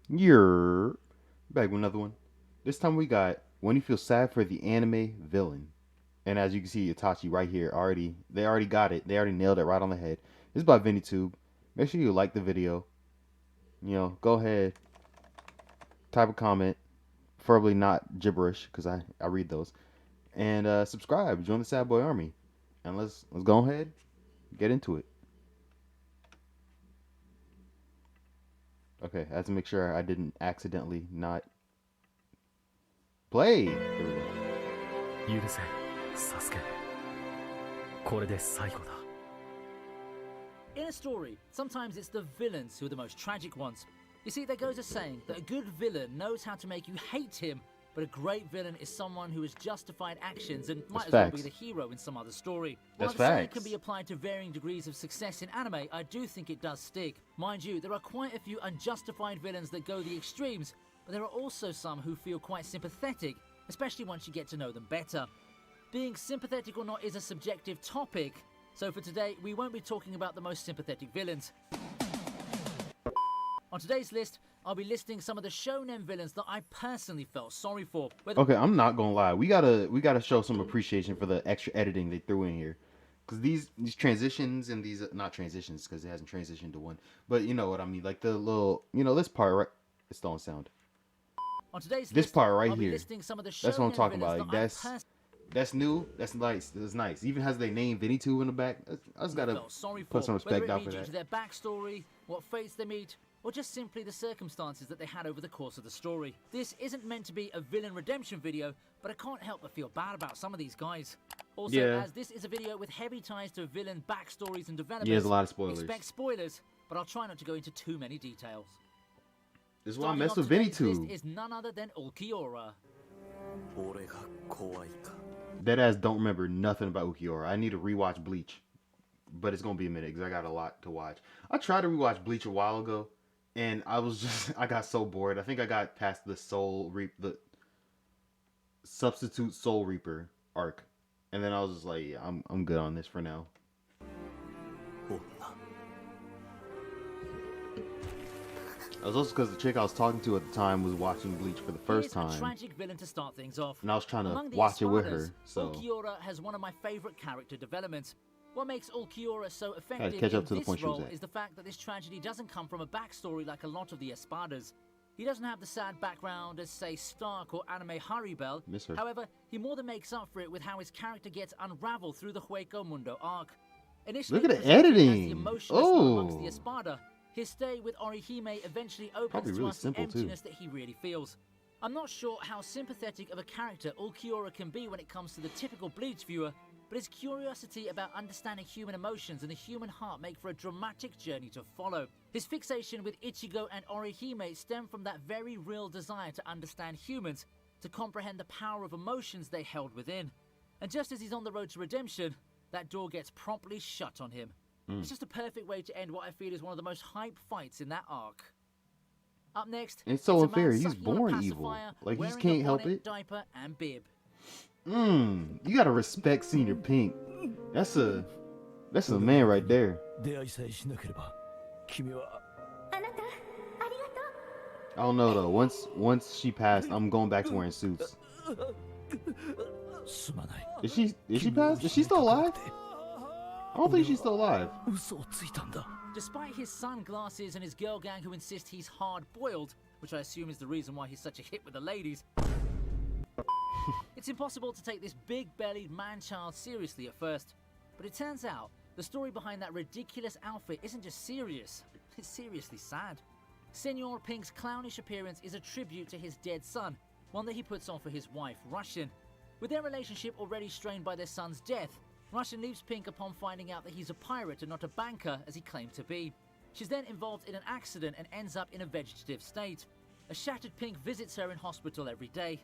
You're back with another one. This time we got when you feel sad for the anime villain. And as you can see, Itachi right here they already got it. They already nailed it right on the head. This is by VinnyTube. Make sure you like the video. Go ahead, type a comment, preferably not gibberish, because I read those. And subscribe, join the Sad Boy Army. And let's go ahead, get into it. Okay, I have to make sure I didn't accidentally not play. Here we go. 許せ、サスケ。これで最後だ。In a story, sometimes it's the villains who are the most tragic ones. You see, there goes a saying that a good villain knows how to make you hate him, but a great villain is someone who has justified actions and might as well be the hero in some other story. While the saying can be applied to varying degrees of success in anime, I do think it does stick. Mind you, there are quite a few unjustified villains that go the extremes, but there are also some who feel quite sympathetic, especially once you get to know them better. Being sympathetic or not is a subjective topic, so for today, we won't be talking about the most sympathetic villains. On today's list, I'll be listing some of the shonen villains that I personally felt sorry for. Okay, I'm not gonna lie. We gotta show some appreciation for the extra editing they threw in here, because these transitions and these not transitions because it hasn't transitioned to one, but you know what I mean. Like the little this part right. It's still on sound. On today's This list, part right I'll be here. listing some of the That's what I'm shonen talking about. villains Like, that's new. That's nice. That's nice. Even has they name VinnyTube in the back. I just gotta put some respect out for due to that. their backstory, what fates they meet, or just simply the circumstances that they had over the course of the story. This isn't meant to be a villain redemption video, but I can't help but feel bad about some of these guys. Also, as this is a video with heavy ties to villain backstories and developments, there's a lot of spoilers. Expect spoilers, but I'll try not to go into too many details. This is why I mess with VinnyTube. Is none other than Ulquiorra. Deadass don't remember nothing about Ukiora. I need to rewatch Bleach, but it's gonna be a minute because I got a lot to watch. I tried to rewatch Bleach a while ago, and I got so bored. I think I got past the substitute Soul Reaper arc, and then I was just like, yeah, I'm good on this for now. It was also because the chick I was talking to at the time was watching Bleach for the first time. A tragic villain to start things off. And I was trying to watch it with her. So Ulquiorra has one of my favorite character developments. What makes Ulquiorra so effective in this role is the fact that this tragedy doesn't come from a backstory like a lot of the Espadas. He doesn't have the sad background as, say, Stark or Anime Haribel. However, he more than makes up for it with how his character gets unraveled through the Hueco Mundo arc. Initially, look at the editing. Amongst the Espada, his stay with Orihime eventually opens to us the emptiness that he really feels. I'm not sure how sympathetic of a character Ulquiorra can be when it comes to the typical Bleach viewer, but his curiosity about understanding human emotions and the human heart make for a dramatic journey to follow. His fixation with Ichigo and Orihime stem from that very real desire to understand humans, to comprehend the power of emotions they held within. And just as he's on the road to redemption, that door gets promptly shut on him. It's just a perfect way to end what I feel is one of the most hype fights in that arc. Up next, it's so unfair. He's born evil. Like, he can't help it. Diaper and bib. You gotta respect Senior Pink. That's a man right there. I don't know though. Once she passed, I'm going back to wearing suits. Is she passed? Is she still alive? I don't think she's still alive. Despite his sunglasses and his girl gang who insist he's hard-boiled, which I assume is the reason why he's such a hit with the ladies, it's impossible to take this big-bellied man-child seriously at first. But it turns out, the story behind that ridiculous outfit isn't just serious, it's seriously sad. Senor Pink's clownish appearance is a tribute to his dead son, one that he puts on for his wife, Russian. With their relationship already strained by their son's death, Russian leaves Pink upon finding out that he's a pirate and not a banker as he claimed to be. She's then involved in an accident and ends up in a vegetative state. A shattered Pink visits her in hospital every day.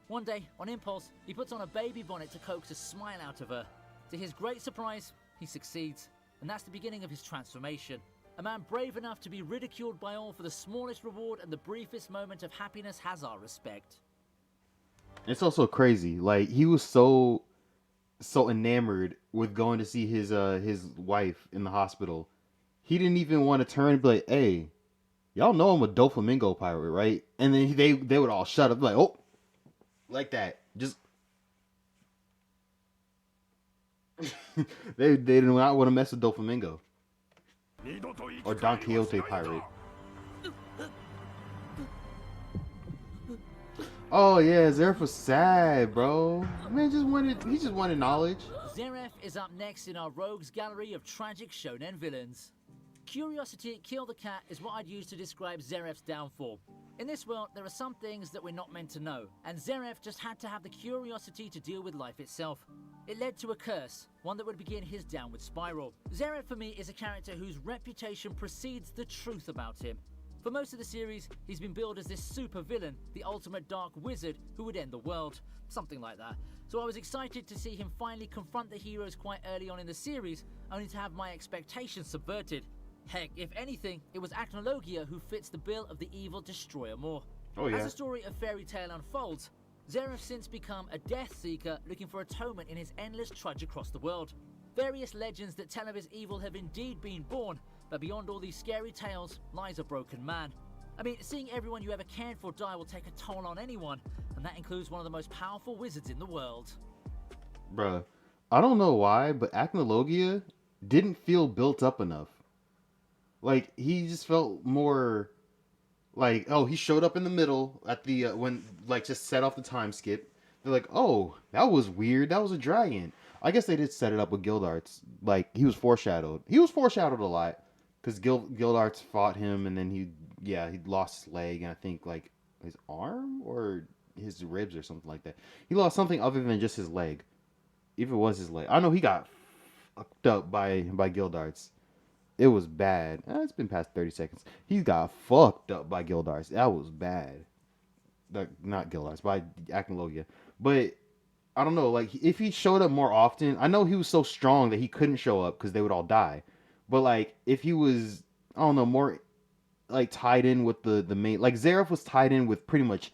One day, on impulse, he puts on a baby bonnet to coax a smile out of her. To his great surprise, he succeeds. And that's the beginning of his transformation. A man brave enough to be ridiculed by all for the smallest reward and the briefest moment of happiness has our respect. It's also crazy. Like, he was so enamored with going to see his wife in the hospital. He didn't even want to turn and be like, hey, Y'all know I'm a Doflamingo pirate, right? And then they would all shut up like, oh, like that. Just they do not want to mess with Doflamingo or Don Quixote pirate. Oh yeah, Zeref was sad, bro. Man, he just wanted knowledge. Zeref is up next in our rogues gallery of tragic shonen villains. Curiosity kill the cat is what I'd use to describe Zeref's downfall. In this world, there are some things that we're not meant to know, and Zeref just had to have the curiosity to deal with life itself. It led to a curse, one that would begin his downward spiral. Zeref for me is a character whose reputation precedes the truth about him. For most of the series, he's been billed as this super villain, the ultimate dark wizard who would end the world, something like that. So I was excited to see him finally confront the heroes quite early on in the series, only to have my expectations subverted. Heck, if anything, it was Acnologia who fits the bill of the evil destroyer more. Oh yeah. As the story of Fairy Tail unfolds, Zeref's since become a death seeker looking for atonement in his endless trudge across the world. Various legends that tell of his evil have indeed been born, but beyond all these scary tales lies a broken man. I mean, seeing everyone you ever cared for die will take a toll on anyone, and that includes one of the most powerful wizards in the world. Bruh, I don't know why, but Acnologia didn't feel built up enough. Like he just felt more like, oh, he showed up in the middle at the when like just set off the time skip. They're like, oh, that was weird. That was a dragon. I guess they did set it up with Gildarts. Like he was foreshadowed. He was foreshadowed a lot because Gildarts fought him, and then he lost his leg, and I think like his arm or his ribs or something like that. He lost something other than just his leg. If it was his leg, I know he got fucked up by Gildarts. It was bad. It's been past 30 seconds. He got fucked up by Gildarts. That was bad. Not Gildarts, by Acnologia. But I don't know. Like if he showed up more often, I know he was so strong that he couldn't show up because they would all die. But like if he was, I don't know, more like tied in with the main, like Zeref was tied in with pretty much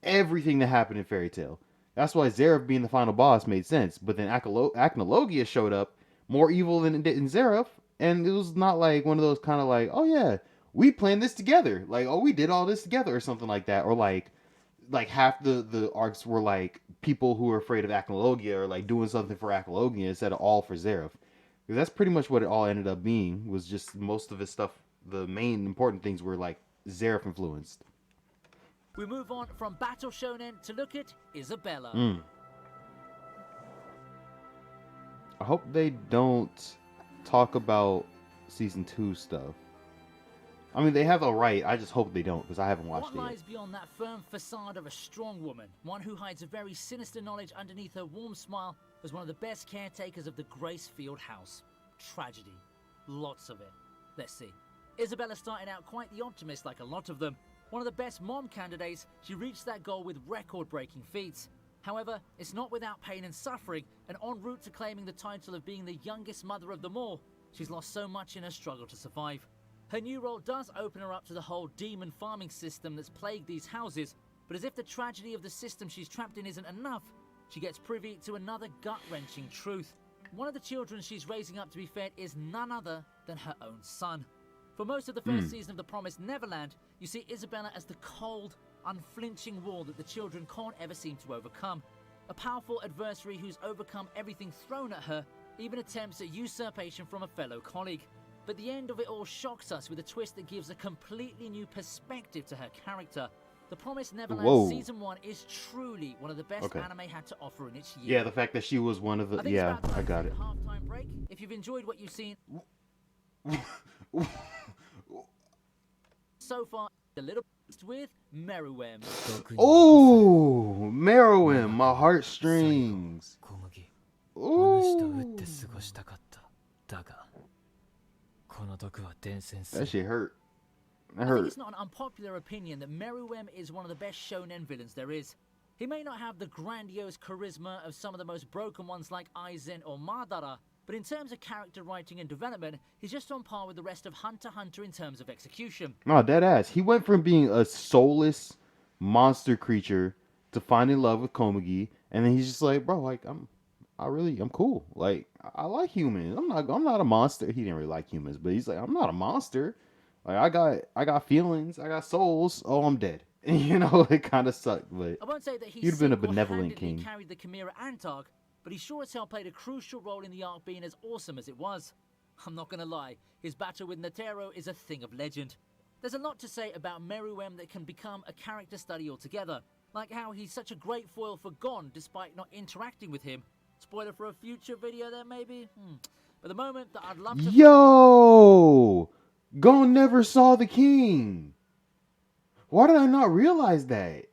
everything that happened in Fairy Tail. That's why Zeref being the final boss made sense. But then Acnologia showed up more evil than it did in Zeref, and it was not like one of those kind of like, oh yeah, we planned this together, like oh we did all this together or something like that, or like half the arcs were like people who were afraid of Acnologia or like doing something for Acnologia instead of all for Zeref. Because that's pretty much what it all ended up being. Was just most of his stuff. The main important things were like Zeref influenced. We move on from Battle Shonen to look at Isabella. I hope they don't talk about season 2 stuff. I mean, they have a right. I just hope they don't because I haven't watched What it lies yet. beyond that firm facade of a strong woman, one who hides a very sinister knowledge underneath her warm smile, as one of the best caretakers of the Gracefield house? Tragedy. Lots of it. Let's see. Isabella started out quite the optimist like a lot of them. One of the best mom candidates, she reached that goal with record-breaking feats. However, it's not without pain and suffering, and en route to claiming the title of being the youngest mother of them all, she's lost so much in her struggle to survive. Her new role does open her up to the whole demon farming system that's plagued these houses, but as if the tragedy of the system she's trapped in isn't enough, she gets privy to another gut-wrenching truth. One of the children she's raising up to be fed is none other than her own son. For most of the first season of The Promised Neverland, you see Isabella as the cold, unflinching wall that the children can't ever seem to overcome. A powerful adversary who's overcome everything thrown at her, even attempts at usurpation from a fellow colleague. But the end of it all shocks us with a twist that gives a completely new perspective to her character. The Promised Neverland Season 1 is truly one of the best anime had to offer in its year. Yeah, the fact that she was one of the... Yeah, I got it. Halftime break. If you've enjoyed what you've seen so far, a little with Meruem. Oh, Meruem, my heartstrings. Ooh. That shit hurt. That I hurt. think it's not an unpopular opinion that Meruem is one of the best shonen villains there is. He may not have the grandiose charisma of some of the most broken ones like Aizen or Madara, but in terms of character writing and development, he's just on par with the rest of Hunter x Hunter in terms of execution. No, dead ass. He went from being a soulless monster creature to finding love with Komagi, and then he's just like, bro, like I'm cool. Like I like humans. I'm not a monster. He didn't really like humans, but he's like, I'm not a monster. Like I got feelings, I got souls. Oh, I'm dead. You know, it kind of sucked, but I won't say that he he'd have been a benevolent single-handedly king. carried the Chimera and Targ, but he sure as hell played a crucial role in the arc being as awesome as it was. I'm not gonna lie, his battle with Netero is a thing of legend. There's a lot to say about Meruem that can become a character study altogether, like how he's such a great foil for Gon despite not interacting with him. Spoiler for a future video there maybe? But the moment that I'd love to... Yo! Gon never saw the king. Why did I not realize that?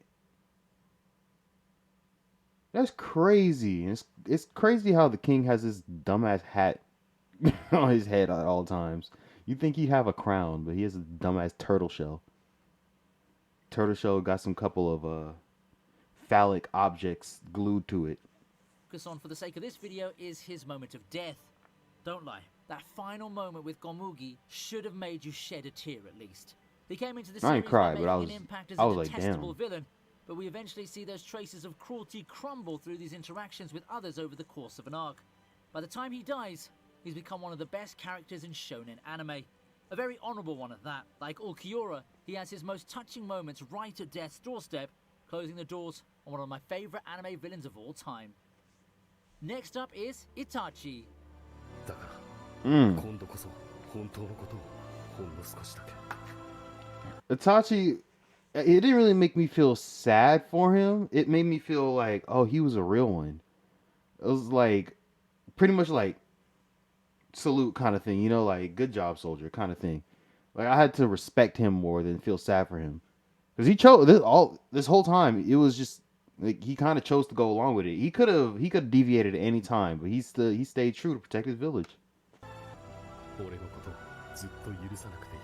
That's crazy. It's crazy how the king has this dumbass hat on his head at all times. You think he'd have a crown, but he has a dumbass turtle shell. Turtle shell got some couple of phallic objects glued to it. Focus on for the sake of this video is his moment of death. Don't lie, that final moment with Gomugi should have made you shed a tear at least. He came into the I ain't series by cried, but making an impact as I a was like, detestable damn. villain, but we eventually see those traces of cruelty crumble through these interactions with others over the course of an arc. By the time he dies, he's become one of the best characters in shonen anime. A very honourable one at that. Like Ulquiorra, he has his most touching moments right at death's doorstep, closing the doors on one of my favourite anime villains of all time. Next up is Itachi. だから Mm. 今度こそ本当のことをほんの少しだけ Itachi, it didn't really make me feel sad for him. It made me feel like, oh, he was a real one. It was like pretty much like salute kind of thing, you know, like good job, soldier kind of thing. Like I had to respect him more than feel sad for him because he chose this whole time. It was just like he kind of chose to go along with it. He could have deviated at any time, but he stayed true to protect his village. 俺のことをずっと許さなくていい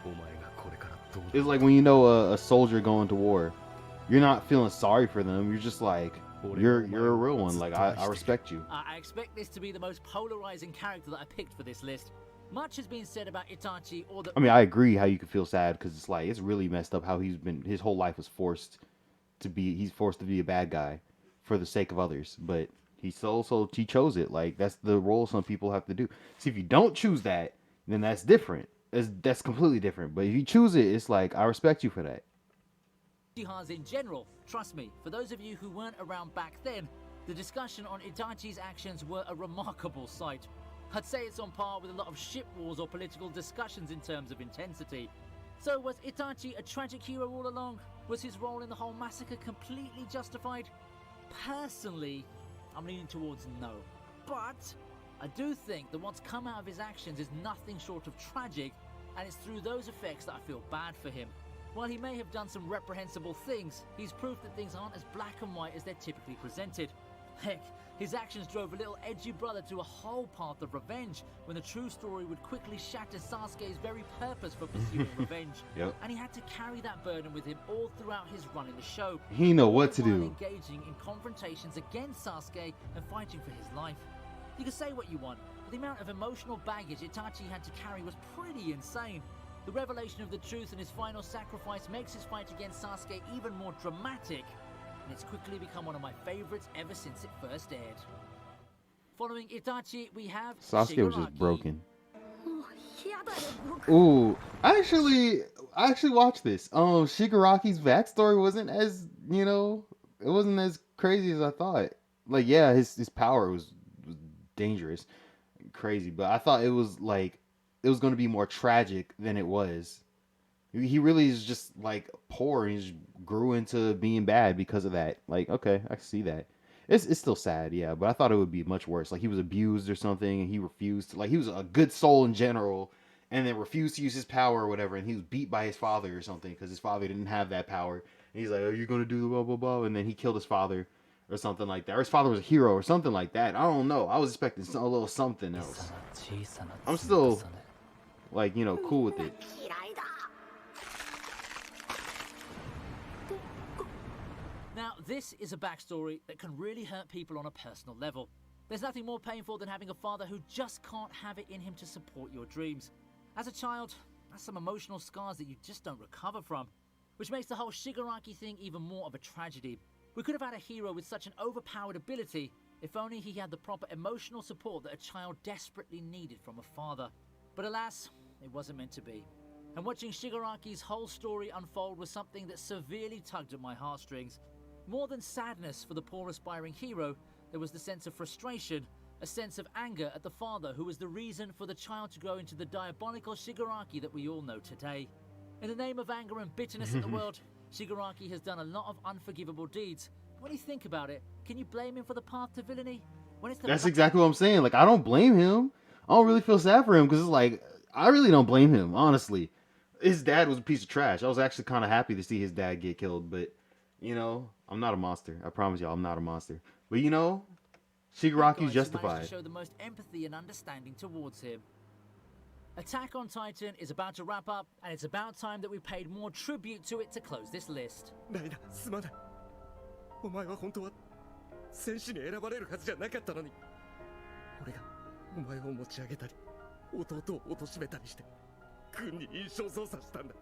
お前がこれからどうな It's る like when you know a soldier going to war, you're not feeling sorry for them. You're just like you're a real one. Like I respect you. I expect this to be the most polarizing character that I picked for this list. Much has been said about Itachi or the... I mean, I agree how you could feel sad because it's like it's really messed up how his whole life was he's forced to be a bad guy for the sake of others, but he chose it. Like that's the role some people have to do. See, if you don't choose that, then that's different. That's completely different. But if you choose it, it's like I respect you for that. Uchihas in general. Trust me, for those of you who weren't around back then, the discussion on Itachi's actions were a remarkable sight. I'd say it's on par with a lot of ship wars or political discussions in terms of intensity. So was Itachi a tragic hero all along? Was his role in the whole massacre completely justified? Personally, I'm leaning towards no. But I do think that what's come out of his actions is nothing short of tragic, and it's through those effects that I feel bad for him. While he may have done some reprehensible things, he's proof that things aren't as black and white as they're typically presented. Heck, his actions drove a little edgy brother to a whole path of revenge, when the true story would quickly shatter Sasuke's very purpose for pursuing revenge. Yep. And he had to carry that burden with him all throughout his run in the show. He know all what to the while do. engaging in confrontations against Sasuke and fighting for his life. You can say what you want, but the amount of emotional baggage Itachi had to carry was pretty insane. The revelation of the truth in his final sacrifice makes his fight against Sasuke even more dramatic, and it's quickly become one of my favorites ever since it first aired. Following Itachi, we have Sasuke was just Shigaraki. broken. Ooh, I actually watched this. Shigaraki's backstory wasn't as it wasn't as crazy as I thought. Like, yeah, his power was dangerous, crazy, but I thought it was going to be more tragic than it was. He really is just like poor and he just grew into being bad because of that. Like, okay, I can see that. It's still sad, yeah, but I thought it would be much worse. Like he was abused or something, and he refused to. Like he was a good soul in general, and then refused to use his power or whatever, and he was beat by his father or something because his father didn't have that power. And he's like, "Oh, you're gonna do the blah blah blah," and then he killed his father or something like that. Or his father was a hero or something like that. I don't know. I was expecting a little something else. I'm still like cool with it. Now, this is a backstory that can really hurt people on a personal level. There's nothing more painful than having a father who just can't have it in him to support your dreams. As a child, that's some emotional scars that you just don't recover from, which makes the whole Shigaraki thing even more of a tragedy. We could have had a hero with such an overpowered ability if only he had the proper emotional support that a child desperately needed from a father. But alas, it wasn't meant to be. And watching Shigaraki's whole story unfold was something that severely tugged at my heartstrings. More than sadness for the poor aspiring hero, there was the sense of frustration, a sense of anger at the father who was the reason for the child to grow into the diabolical Shigaraki that we all know today. In the name of anger and bitterness at the world, Shigaraki has done a lot of unforgivable deeds. When you think about it, can you blame him for the path to villainy? When it's the That's exactly what I'm saying. Like, I don't blame him. I don't really feel sad for him because it's like, I really don't blame him, honestly. His dad was a piece of trash. I was actually kind of happy to see his dad get killed, but, I'm not a monster. I promise y'all, I'm not a monster. But, Shigaraki's guys who managed to justified. show the most empathy and understanding towards him. Attack on Titan is about to wrap up, and it's about time that we paid more tribute to it to close this list. ライナすまないお前は本当は戦士に選ばれるはずじゃなかったのに俺がお前を持ち上げたり弟を貶めたりして軍に印象操作したんだ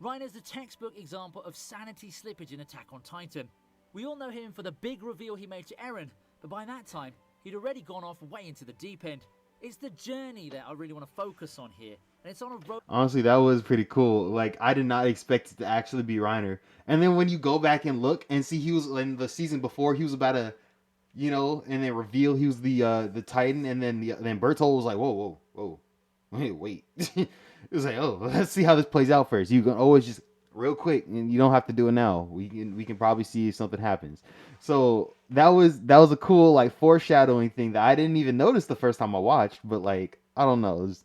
Reiner's the textbook example of sanity slippage in Attack on Titan. We all know him for the big reveal he made to Eren, but by that time, he'd already gone off way into the deep end. It's the journey that I really want to focus on here, and it's on a road. Honestly, that was pretty cool. Like, I did not expect it to actually be Reiner. And then when you go back and look and see he was in the season before, he was about to, and then reveal he was the Titan, and then Bertolt was like, whoa, wait. It was like, oh, let's see how this plays out first. You can always just real quick, and you don't have to do it now. We can probably see if something happens. So that was a cool like foreshadowing thing that I didn't even notice the first time I watched. But like, I don't know, it was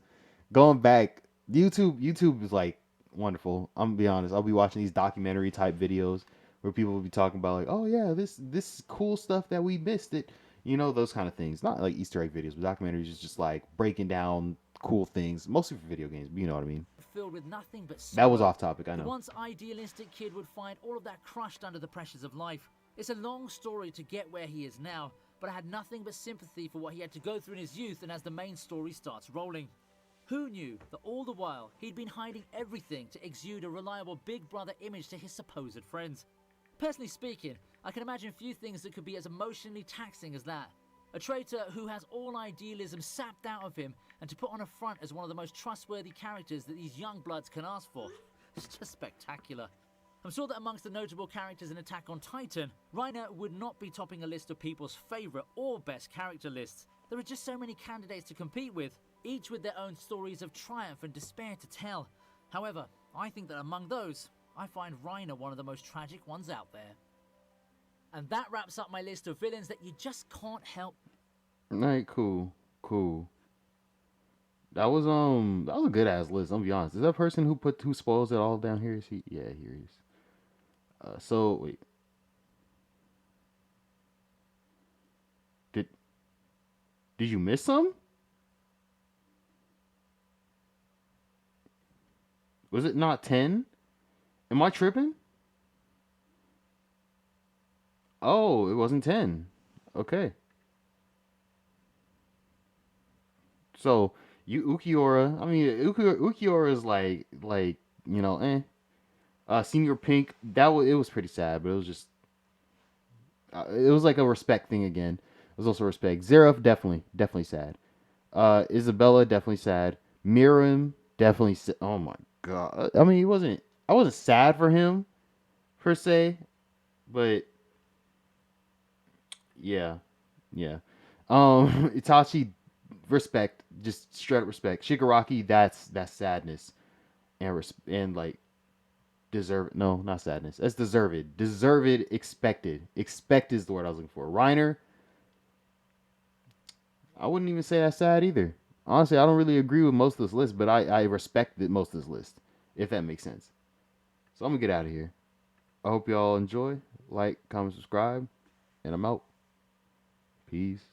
going back. YouTube is like wonderful. I'm gonna be honest. I'll be watching these documentary type videos where people will be talking about like, oh yeah, this cool stuff that we missed it. Those kind of things. Not like Easter egg videos, but documentaries is just like breaking down cool things, mostly for video games, but you know what I mean. Filled with nothing but That was sorrow. off topic, I The know. once idealistic kid would find all of that crushed under the pressures of life. It's a long story to get where he is now, but I had nothing but sympathy for what he had to go through in his youth and as the main story starts rolling. Who knew that all the while he'd been hiding everything to exude a reliable big brother image to his supposed friends? Personally speaking, I can imagine few things that could be as emotionally taxing as that. A traitor who has all idealism sapped out of him and to put on a front as one of the most trustworthy characters that these young bloods can ask for. It's just spectacular. I'm sure that amongst the notable characters in Attack on Titan, Reiner would not be topping a list of people's favourite or best character lists. There are just so many candidates to compete with, each with their own stories of triumph and despair to tell. However, I think that among those, I find Reiner one of the most tragic ones out there. And that wraps up my list of villains that you just can't help. Alright, cool. That was a good ass list. I'll be honest. Is that person who spoils it all down here? Is he? Yeah, here he is. So wait. Did you miss some? Was it not 10? Am I tripping? Oh, it wasn't 10. Okay. So Ukiora, I mean Ukiora is like Senior Pink, it was pretty sad, but it was just it was like a respect thing again. It was also respect. Zeref definitely sad. Isabella definitely sad. Miriam definitely oh my god. I mean, I wasn't sad for him per se, but yeah. Yeah. Itachi, respect, just straight up respect. Shigaraki, that's sadness and like deserve. No, not sadness. That's deserved. Deserved. Expected. Expect is the word I was looking for. Reiner, I wouldn't even say that's sad either. Honestly, I don't really agree with most of this list, but I respect most of this list, if that makes sense. So I'm gonna get out of here. I hope y'all enjoy. Like, comment, subscribe, and I'm out. Peace.